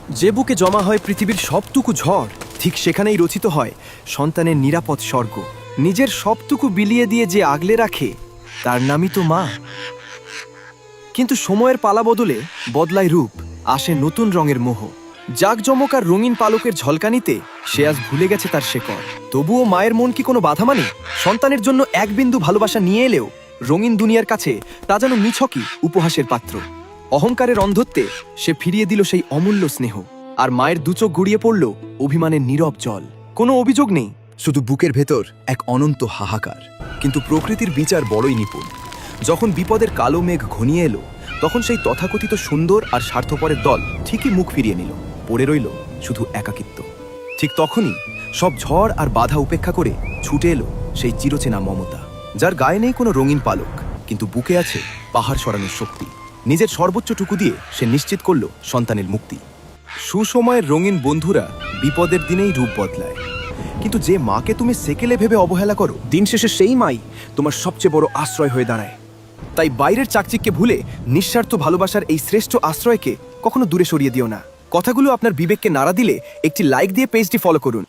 যে বুকে জমা হয় পৃথিবীর সবটুকু ঝড়, ঠিক সেখানেই রচিত হয় সন্তানের নিরাপদ স্বর্গ। নিজের সবটুকু বিলিয়ে দিয়ে যে আগলে রাখে, তার নামই তো মা। কিন্তু সময়ের পালা বদলে বদলায় রূপ, আসে নতুন রঙের মোহ। জাঁকজমক আর রঙিন পালকের ঝলকানিতে সে আজ ভুলে গেছে তার শেকড়। তবুও মায়ের মন কি কোনো বাধা মানে? সন্তানের জন্য এক বিন্দু ভালোবাসা নিয়ে এলেও রঙিন দুনিয়ার কাছে তা যেন নিছকই উপহাসের পাত্র। অহংকারের অন্ধত্বে সে ফিরিয়ে দিল সেই অমূল্য স্নেহ। আর মায়ের দুচোখ গড়িয়ে পড়ল অভিমানের নীরব জল। কোনো অভিযোগ নেই, শুধু বুকের ভেতর এক অনন্ত হাহাকার। কিন্তু প্রকৃতির বিচার বড়ই নিপুণ। যখন বিপদের কালো মেঘ ঘনিয়ে এলো, তখন সেই তথাকথিত সুন্দর আর স্বার্থপরের দল ঠিকই মুখ ফিরিয়ে নিল। পড়ে রইল শুধু একাকিত্ব। ঠিক তখনই সব ঝড় আর বাধা উপেক্ষা করে ছুটে এলো সেই চিরচেনা মমতা, যার গায়ে নেই কোনো রঙিন পালক, কিন্তু বুকে আছে পাহাড় সরানোর শক্তি। নিজের সর্বোচ্চটুকু দিয়ে সে নিশ্চিত করল সন্তানের মুক্তি। সুসময়ের রঙিন বন্ধুরা বিপদের দিনেই রূপ বদলায়, কিন্তু যে মাকে তুমি সেকেলে ভেবে অবহেলা করো, দিন শেষে সেই মাই তোমার সবচেয়ে বড় আশ্রয় হয়ে দাঁড়ায়। তাই বাইরের চাকচিককে ভুলে নিঃস্বার্থ ভালোবাসার এই শ্রেষ্ঠ আশ্রয়কে কখনো দূরে সরিয়ে দিও না। কথাগুলো আপনার বিবেককে নাড়া দিলে একটি লাইক দিয়ে পেজটি ফলো করুন।